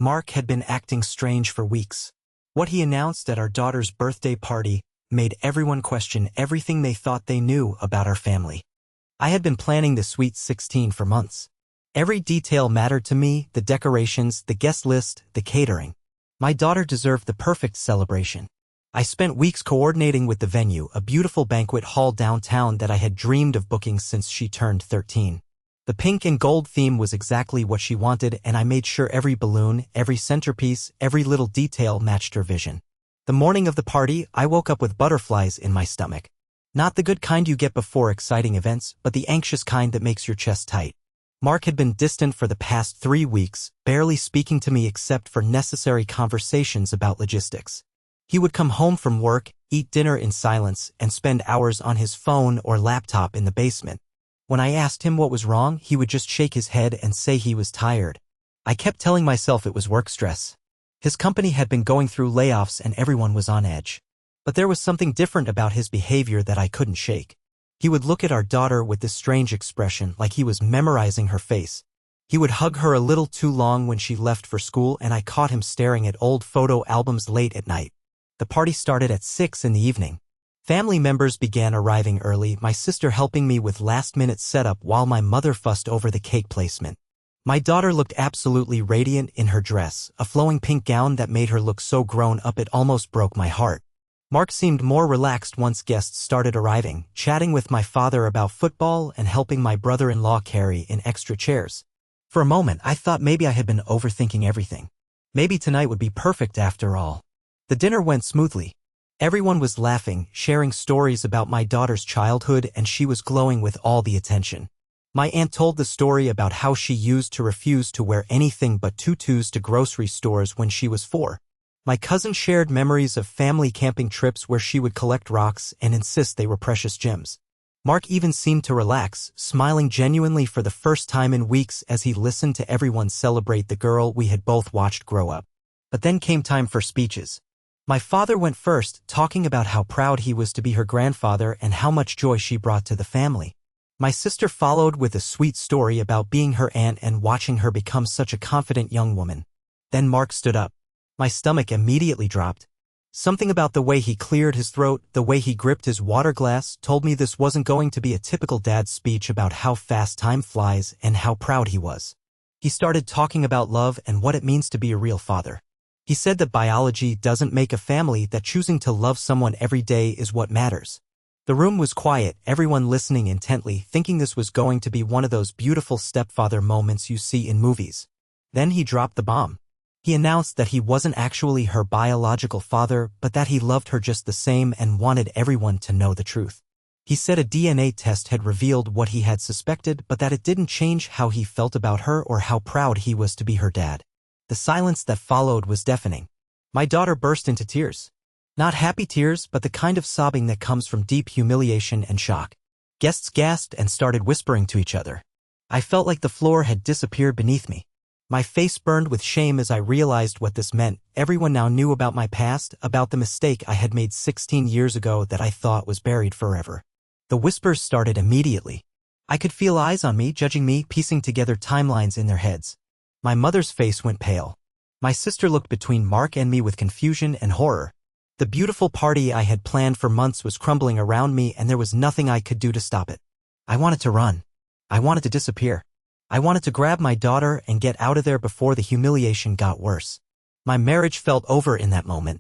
Mark had been acting strange for weeks. What he announced at our daughter's birthday party made everyone question everything they thought they knew about our family. I had been planning the Sweet 16 for months. Every detail mattered to me, the decorations, the guest list, the catering. My daughter deserved the perfect celebration. I spent weeks coordinating with the venue, a beautiful banquet hall downtown that I had dreamed of booking since she turned 13. The pink and gold theme was exactly what she wanted, and I made sure every balloon, every centerpiece, every little detail matched her vision. The morning of the party, I woke up with butterflies in my stomach. Not the good kind you get before exciting events, but the anxious kind that makes your chest tight. Mark had been distant for the past 3 weeks, barely speaking to me except for necessary conversations about logistics. He would come home from work, eat dinner in silence, and spend hours on his phone or laptop in the basement. When I asked him what was wrong, he would just shake his head and say he was tired. I kept telling myself it was work stress. His company had been going through layoffs and everyone was on edge. But there was something different about his behavior that I couldn't shake. He would look at our daughter with this strange expression, like he was memorizing her face. He would hug her a little too long when she left for school, and I caught him staring at old photo albums late at night. The party started at 6 in the evening. Family members began arriving early, my sister helping me with last-minute setup while my mother fussed over the cake placement. My daughter looked absolutely radiant in her dress, a flowing pink gown that made her look so grown up it almost broke my heart. Mark seemed more relaxed once guests started arriving, chatting with my father about football and helping my brother-in-law carry in extra chairs. For a moment, I thought maybe I had been overthinking everything. Maybe tonight would be perfect after all. The dinner went smoothly. Everyone was laughing, sharing stories about my daughter's childhood, and she was glowing with all the attention. My aunt told the story about how she used to refuse to wear anything but tutus to grocery stores when she was 4. My cousin shared memories of family camping trips where she would collect rocks and insist they were precious gems. Mark even seemed to relax, smiling genuinely for the first time in weeks as he listened to everyone celebrate the girl we had both watched grow up. But then came time for speeches. My father went first, talking about how proud he was to be her grandfather and how much joy she brought to the family. My sister followed with a sweet story about being her aunt and watching her become such a confident young woman. Then Mark stood up. My stomach immediately dropped. Something about the way he cleared his throat, the way he gripped his water glass, told me this wasn't going to be a typical dad speech about how fast time flies and how proud he was. He started talking about love and what it means to be a real father. He said that biology doesn't make a family, that choosing to love someone every day is what matters. The room was quiet, everyone listening intently, thinking this was going to be one of those beautiful stepfather moments you see in movies. Then he dropped the bomb. He announced that he wasn't actually her biological father, but that he loved her just the same and wanted everyone to know the truth. He said a DNA test had revealed what he had suspected, but that it didn't change how he felt about her or how proud he was to be her dad. The silence that followed was deafening. My daughter burst into tears. Not happy tears, but the kind of sobbing that comes from deep humiliation and shock. Guests gasped and started whispering to each other. I felt like the floor had disappeared beneath me. My face burned with shame as I realized what this meant. Everyone now knew about my past, about the mistake I had made 16 years ago that I thought was buried forever. The whispers started immediately. I could feel eyes on me, judging me, piecing together timelines in their heads. My mother's face went pale. My sister looked between Mark and me with confusion and horror. The beautiful party I had planned for months was crumbling around me, and there was nothing I could do to stop it. I wanted to run. I wanted to disappear. I wanted to grab my daughter and get out of there before the humiliation got worse. My marriage felt over in that moment.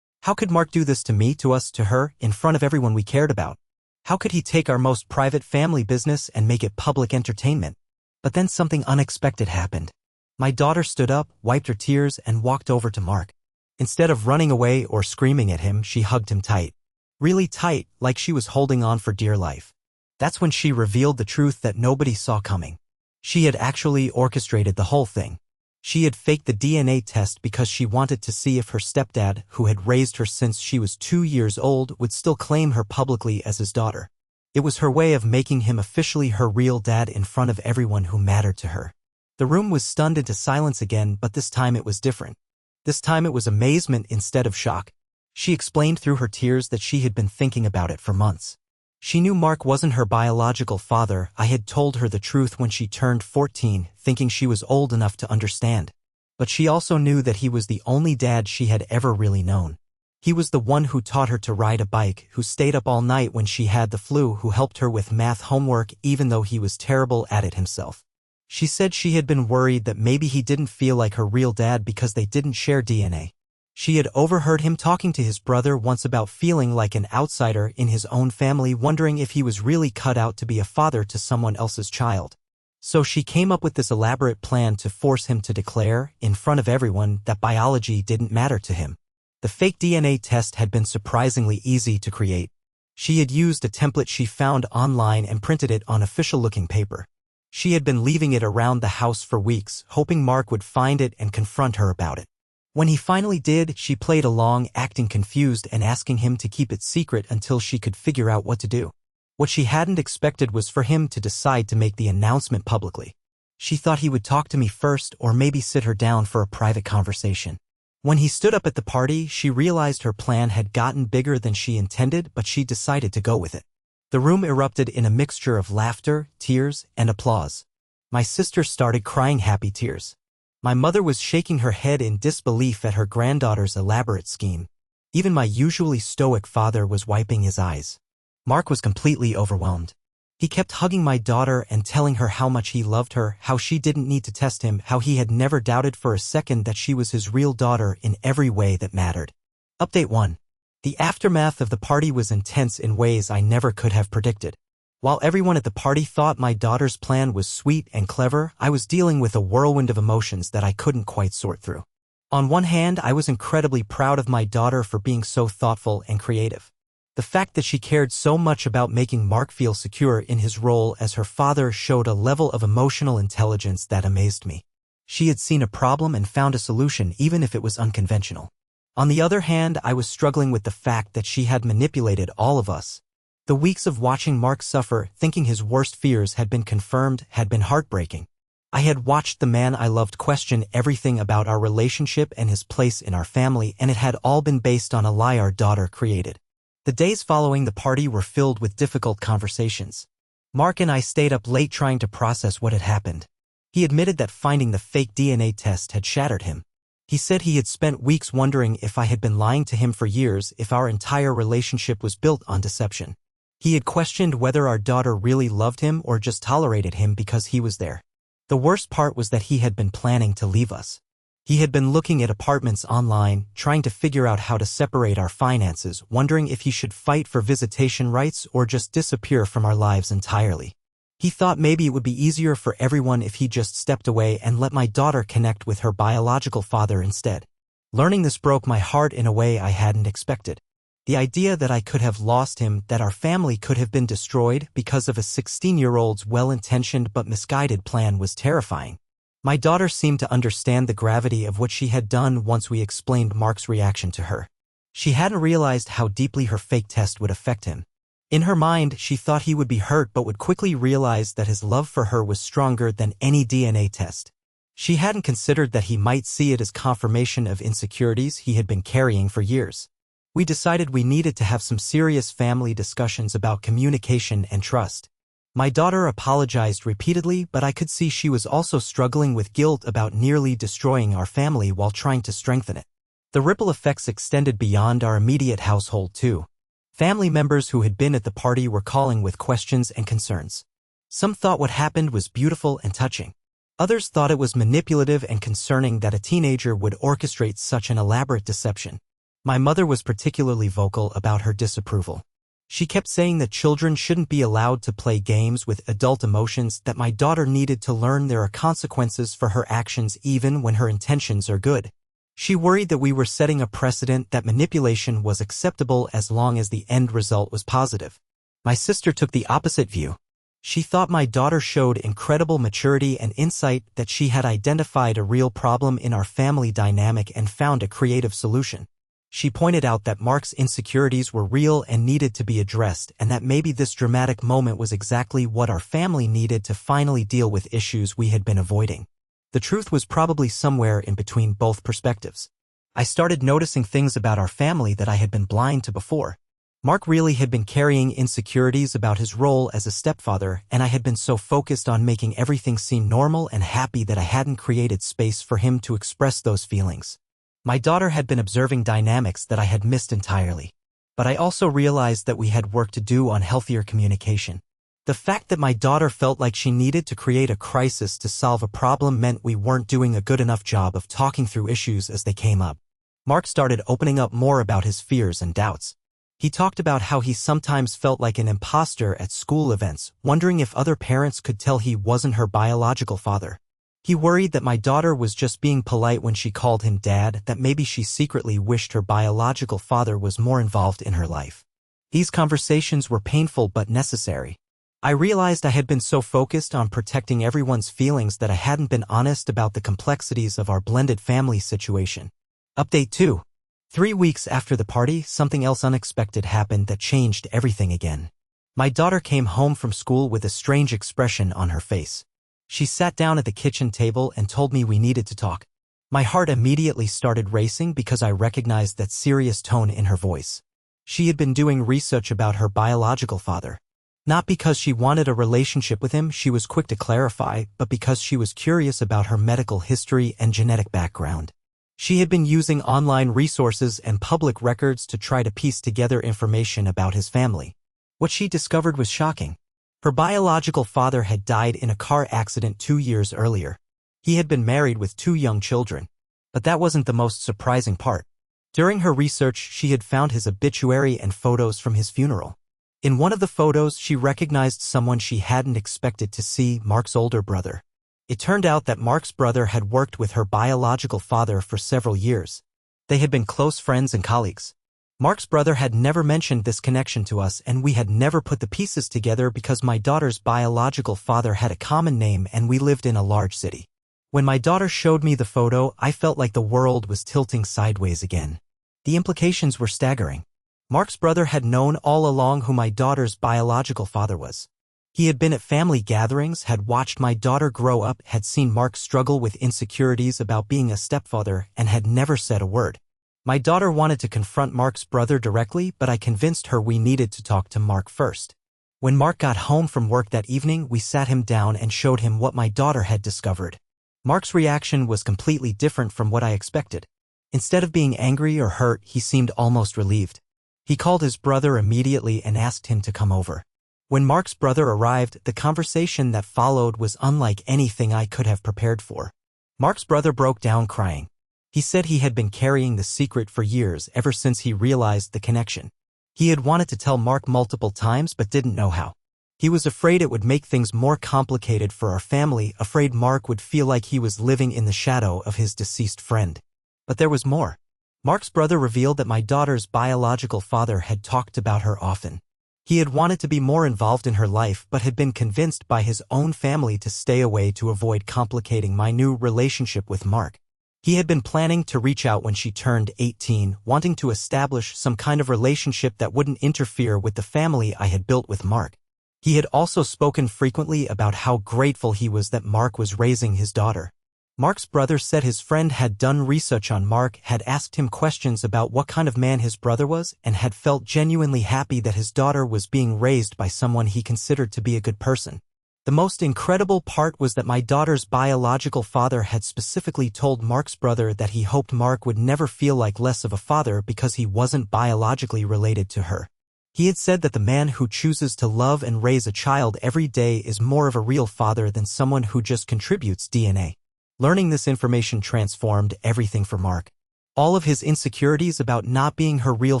How could Mark do this to me, to us, to her, in front of everyone we cared about? How could he take our most private family business and make it public entertainment? But then something unexpected happened. My daughter stood up, wiped her tears, and walked over to Mark. Instead of running away or screaming at him, she hugged him tight. Really tight, like she was holding on for dear life. That's when she revealed the truth that nobody saw coming. She had actually orchestrated the whole thing. She had faked the DNA test because she wanted to see if her stepdad, who had raised her since she was 2 years old, would still claim her publicly as his daughter. It was her way of making him officially her real dad in front of everyone who mattered to her. The room was stunned into silence again, but this time it was different. This time it was amazement instead of shock. She explained through her tears that she had been thinking about it for months. She knew Mark wasn't her biological father. I had told her the truth when she turned 14, thinking she was old enough to understand. But she also knew that he was the only dad she had ever really known. He was the one who taught her to ride a bike, who stayed up all night when she had the flu, who helped her with math homework even though he was terrible at it himself. She said she had been worried that maybe he didn't feel like her real dad because they didn't share DNA. She had overheard him talking to his brother once about feeling like an outsider in his own family, wondering if he was really cut out to be a father to someone else's child. So she came up with this elaborate plan to force him to declare, in front of everyone, that biology didn't matter to him. The fake DNA test had been surprisingly easy to create. She had used a template she found online and printed it on official-looking paper. She had been leaving it around the house for weeks, hoping Mark would find it and confront her about it. When he finally did, she played along, acting confused and asking him to keep it secret until she could figure out what to do. What she hadn't expected was for him to decide to make the announcement publicly. She thought he would talk to me first or maybe sit her down for a private conversation. When he stood up at the party, she realized her plan had gotten bigger than she intended, but she decided to go with it. The room erupted in a mixture of laughter, tears, and applause. My sister started crying happy tears. My mother was shaking her head in disbelief at her granddaughter's elaborate scheme. Even my usually stoic father was wiping his eyes. Mark was completely overwhelmed. He kept hugging my daughter and telling her how much he loved her, how she didn't need to test him, how he had never doubted for a second that she was his real daughter in every way that mattered. Update 1. The aftermath of the party was intense in ways I never could have predicted. While everyone at the party thought my daughter's plan was sweet and clever, I was dealing with a whirlwind of emotions that I couldn't quite sort through. On one hand, I was incredibly proud of my daughter for being so thoughtful and creative. The fact that she cared so much about making Mark feel secure in his role as her father showed a level of emotional intelligence that amazed me. She had seen a problem and found a solution even if it was unconventional. On the other hand, I was struggling with the fact that she had manipulated all of us. The weeks of watching Mark suffer, thinking his worst fears had been confirmed, had been heartbreaking. I had watched the man I loved question everything about our relationship and his place in our family, and it had all been based on a lie our daughter created. The days following the party were filled with difficult conversations. Mark and I stayed up late trying to process what had happened. He admitted that finding the fake DNA test had shattered him. He said he had spent weeks wondering if I had been lying to him for years, if our entire relationship was built on deception. He had questioned whether our daughter really loved him or just tolerated him because he was there. The worst part was that he had been planning to leave us. He had been looking at apartments online, trying to figure out how to separate our finances, wondering if he should fight for visitation rights or just disappear from our lives entirely. He thought maybe it would be easier for everyone if he just stepped away and let my daughter connect with her biological father instead. Learning this broke my heart in a way I hadn't expected. The idea that I could have lost him, that our family could have been destroyed because of a 16-year-old's well-intentioned but misguided plan was terrifying. My daughter seemed to understand the gravity of what she had done once we explained Mark's reaction to her. She hadn't realized how deeply her fake test would affect him. In her mind, she thought he would be hurt but would quickly realize that his love for her was stronger than any DNA test. She hadn't considered that he might see it as confirmation of insecurities he had been carrying for years. We decided we needed to have some serious family discussions about communication and trust. My daughter apologized repeatedly, but I could see she was also struggling with guilt about nearly destroying our family while trying to strengthen it. The ripple effects extended beyond our immediate household too. Family members who had been at the party were calling with questions and concerns. Some thought what happened was beautiful and touching. Others thought it was manipulative and concerning that a teenager would orchestrate such an elaborate deception. My mother was particularly vocal about her disapproval. She kept saying that children shouldn't be allowed to play games with adult emotions, that my daughter needed to learn there are consequences for her actions even when her intentions are good. She worried that we were setting a precedent that manipulation was acceptable as long as the end result was positive. My sister took the opposite view. She thought my daughter showed incredible maturity and insight, that she had identified a real problem in our family dynamic and found a creative solution. She pointed out that Mark's insecurities were real and needed to be addressed, and that maybe this dramatic moment was exactly what our family needed to finally deal with issues we had been avoiding. The truth was probably somewhere in between both perspectives. I started noticing things about our family that I had been blind to before. Mark really had been carrying insecurities about his role as a stepfather, and I had been so focused on making everything seem normal and happy that I hadn't created space for him to express those feelings. My daughter had been observing dynamics that I had missed entirely. But I also realized that we had work to do on healthier communication. The fact that my daughter felt like she needed to create a crisis to solve a problem meant we weren't doing a good enough job of talking through issues as they came up. Mark started opening up more about his fears and doubts. He talked about how he sometimes felt like an imposter at school events, wondering if other parents could tell he wasn't her biological father. He worried that my daughter was just being polite when she called him dad, that maybe she secretly wished her biological father was more involved in her life. These conversations were painful but necessary. I realized I had been so focused on protecting everyone's feelings that I hadn't been honest about the complexities of our blended family situation. Update 2. 3 weeks after the party, something else unexpected happened that changed everything again. My daughter came home from school with a strange expression on her face. She sat down at the kitchen table and told me we needed to talk. My heart immediately started racing because I recognized that serious tone in her voice. She had been doing research about her biological father. Not because she wanted a relationship with him, she was quick to clarify, but because she was curious about her medical history and genetic background. She had been using online resources and public records to try to piece together information about his family. What she discovered was shocking. Her biological father had died in a car accident 2 years earlier. He had been married with 2 young children. But that wasn't the most surprising part. During her research, she had found his obituary and photos from his funeral. In one of the photos, she recognized someone she hadn't expected to see, Mark's older brother. It turned out that Mark's brother had worked with her biological father for several years. They had been close friends and colleagues. Mark's brother had never mentioned this connection to us, and we had never put the pieces together because my daughter's biological father had a common name and we lived in a large city. When my daughter showed me the photo, I felt like the world was tilting sideways again. The implications were staggering. Mark's brother had known all along who my daughter's biological father was. He had been at family gatherings, had watched my daughter grow up, had seen Mark struggle with insecurities about being a stepfather, and had never said a word. My daughter wanted to confront Mark's brother directly, but I convinced her we needed to talk to Mark first. When Mark got home from work that evening, we sat him down and showed him what my daughter had discovered. Mark's reaction was completely different from what I expected. Instead of being angry or hurt, he seemed almost relieved. He called his brother immediately and asked him to come over. When Mark's brother arrived, the conversation that followed was unlike anything I could have prepared for. Mark's brother broke down crying. He said he had been carrying the secret for years, ever since he realized the connection. He had wanted to tell Mark multiple times but didn't know how. He was afraid it would make things more complicated for our family, afraid Mark would feel like he was living in the shadow of his deceased friend. But there was more. Mark's brother revealed that my daughter's biological father had talked about her often. He had wanted to be more involved in her life but had been convinced by his own family to stay away to avoid complicating my new relationship with Mark. He had been planning to reach out when she turned 18, wanting to establish some kind of relationship that wouldn't interfere with the family I had built with Mark. He had also spoken frequently about how grateful he was that Mark was raising his daughter. Mark's brother said his friend had done research on Mark, had asked him questions about what kind of man his brother was, and had felt genuinely happy that his daughter was being raised by someone he considered to be a good person. The most incredible part was that my daughter's biological father had specifically told Mark's brother that he hoped Mark would never feel like less of a father because he wasn't biologically related to her. He had said that the man who chooses to love and raise a child every day is more of a real father than someone who just contributes DNA. Learning this information transformed everything for Mark. All of his insecurities about not being her real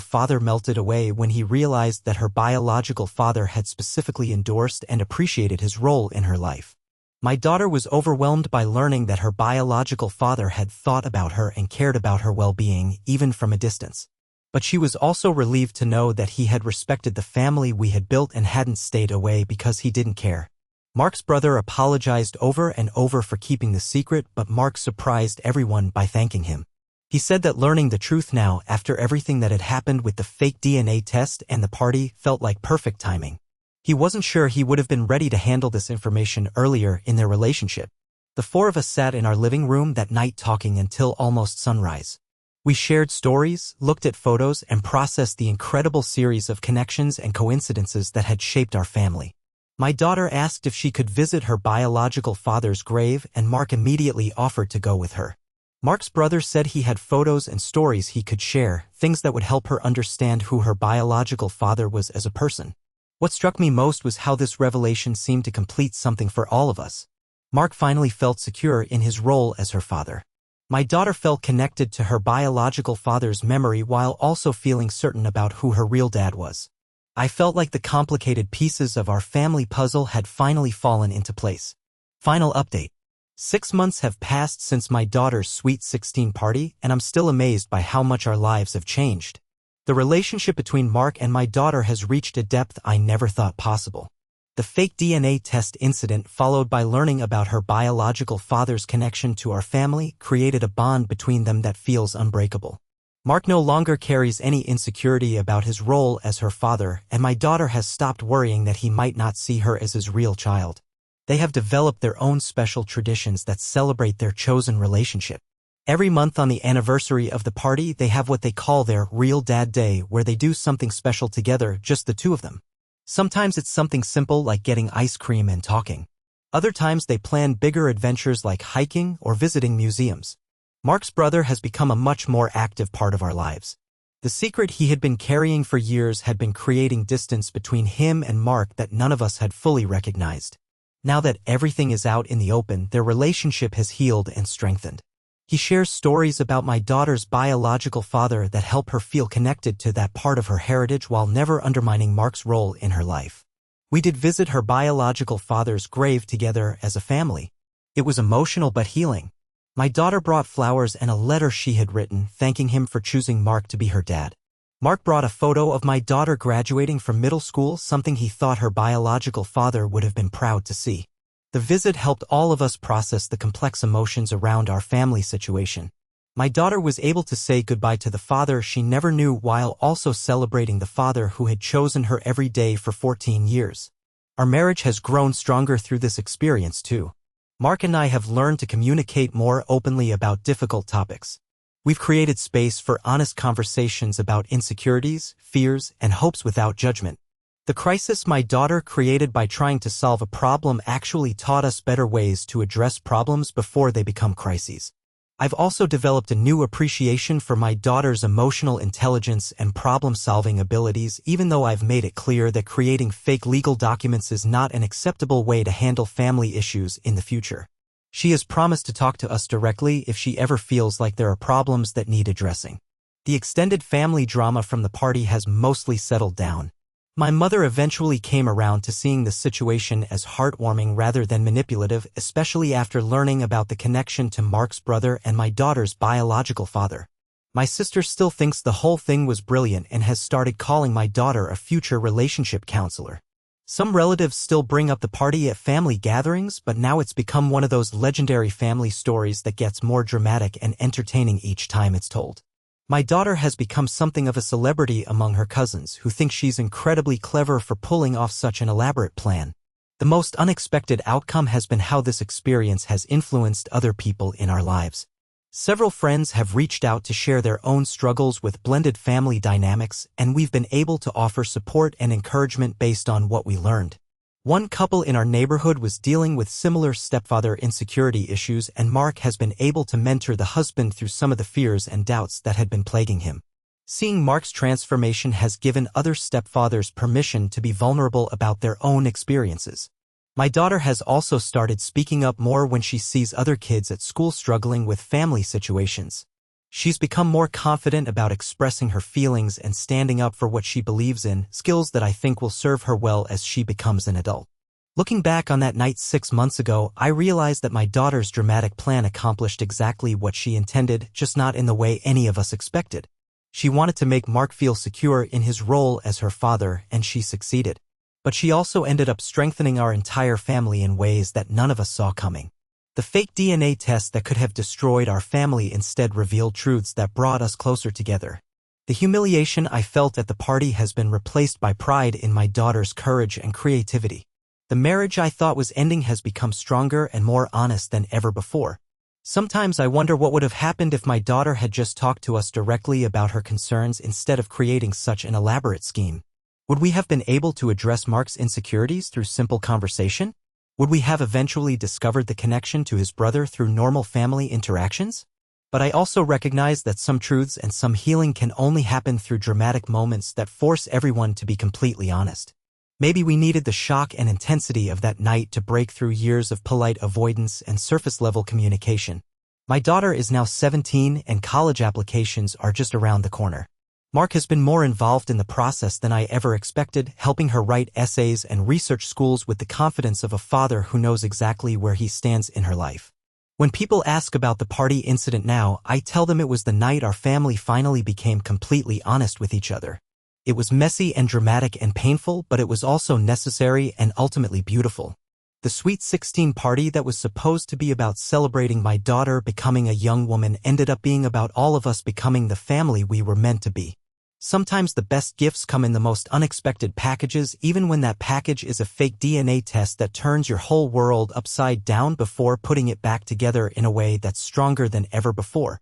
father melted away when he realized that her biological father had specifically endorsed and appreciated his role in her life. My daughter was overwhelmed by learning that her biological father had thought about her and cared about her well-being, even from a distance. But she was also relieved to know that he had respected the family we had built and hadn't stayed away because he didn't care. Mark's brother apologized over and over for keeping the secret, but Mark surprised everyone by thanking him. He said that learning the truth now, after everything that had happened with the fake DNA test and the party, felt like perfect timing. He wasn't sure he would have been ready to handle this information earlier in their relationship. The 4 of us sat in our living room that night talking until almost sunrise. We shared stories, looked at photos, and processed the incredible series of connections and coincidences that had shaped our family. My daughter asked if she could visit her biological father's grave, and Mark immediately offered to go with her. Mark's brother said he had photos and stories he could share, things that would help her understand who her biological father was as a person. What struck me most was how this revelation seemed to complete something for all of us. Mark finally felt secure in his role as her father. My daughter felt connected to her biological father's memory while also feeling certain about who her real dad was. I felt like the complicated pieces of our family puzzle had finally fallen into place. Final update. 6 months have passed since my daughter's sweet 16 party, and I'm still amazed by how much our lives have changed. The relationship between Mark and my daughter has reached a depth I never thought possible. The fake DNA test incident, followed by learning about her biological father's connection to our family, created a bond between them that feels unbreakable. Mark no longer carries any insecurity about his role as her father, and my daughter has stopped worrying that he might not see her as his real child. They have developed their own special traditions that celebrate their chosen relationship. Every month on the anniversary of the party, they have what they call their Real Dad Day, where they do something special together, just the two of them. Sometimes it's something simple like getting ice cream and talking. Other times they plan bigger adventures like hiking or visiting museums. Mark's brother has become a much more active part of our lives. The secret he had been carrying for years had been creating distance between him and Mark that none of us had fully recognized. Now that everything is out in the open, their relationship has healed and strengthened. He shares stories about my daughter's biological father that help her feel connected to that part of her heritage while never undermining Mark's role in her life. We did visit her biological father's grave together as a family. It was emotional but healing. My daughter brought flowers and a letter she had written, thanking him for choosing Mark to be her dad. Mark brought a photo of my daughter graduating from middle school, something he thought her biological father would have been proud to see. The visit helped all of us process the complex emotions around our family situation. My daughter was able to say goodbye to the father she never knew while also celebrating the father who had chosen her every day for 14 years. Our marriage has grown stronger through this experience too. Mark and I have learned to communicate more openly about difficult topics. We've created space for honest conversations about insecurities, fears, and hopes without judgment. The crisis my daughter created by trying to solve a problem actually taught us better ways to address problems before they become crises. I've also developed a new appreciation for my daughter's emotional intelligence and problem-solving abilities, even though I've made it clear that creating fake legal documents is not an acceptable way to handle family issues in the future. She has promised to talk to us directly if she ever feels like there are problems that need addressing. The extended family drama from the party has mostly settled down. My mother eventually came around to seeing the situation as heartwarming rather than manipulative, especially after learning about the connection to Mark's brother and my daughter's biological father. My sister still thinks the whole thing was brilliant and has started calling my daughter a future relationship counselor. Some relatives still bring up the party at family gatherings, but now it's become one of those legendary family stories that gets more dramatic and entertaining each time it's told. My daughter has become something of a celebrity among her cousins, who think she's incredibly clever for pulling off such an elaborate plan. The most unexpected outcome has been how this experience has influenced other people in our lives. Several friends have reached out to share their own struggles with blended family dynamics, and we've been able to offer support and encouragement based on what we learned. One couple in our neighborhood was dealing with similar stepfather insecurity issues, and Mark has been able to mentor the husband through some of the fears and doubts that had been plaguing him. Seeing Mark's transformation has given other stepfathers permission to be vulnerable about their own experiences. My daughter has also started speaking up more when she sees other kids at school struggling with family situations. She's become more confident about expressing her feelings and standing up for what she believes in, skills that I think will serve her well as she becomes an adult. Looking back on that night 6 months ago, I realized that my daughter's dramatic plan accomplished exactly what she intended, just not in the way any of us expected. She wanted to make Mark feel secure in his role as her father, and she succeeded. But she also ended up strengthening our entire family in ways that none of us saw coming. The fake DNA test that could have destroyed our family instead revealed truths that brought us closer together. The humiliation I felt at the party has been replaced by pride in my daughter's courage and creativity. The marriage I thought was ending has become stronger and more honest than ever before. Sometimes I wonder what would have happened if my daughter had just talked to us directly about her concerns instead of creating such an elaborate scheme. Would we have been able to address Mark's insecurities through simple conversation? Would we have eventually discovered the connection to his brother through normal family interactions? But I also recognize that some truths and some healing can only happen through dramatic moments that force everyone to be completely honest. Maybe we needed the shock and intensity of that night to break through years of polite avoidance and surface-level communication. My daughter is now 17 and college applications are just around the corner. Mark has been more involved in the process than I ever expected, helping her write essays and research schools with the confidence of a father who knows exactly where he stands in her life. When people ask about the party incident now, I tell them it was the night our family finally became completely honest with each other. It was messy and dramatic and painful, but it was also necessary and ultimately beautiful. The Sweet 16 party that was supposed to be about celebrating my daughter becoming a young woman ended up being about all of us becoming the family we were meant to be. Sometimes the best gifts come in the most unexpected packages, even when that package is a fake DNA test that turns your whole world upside down before putting it back together in a way that's stronger than ever before.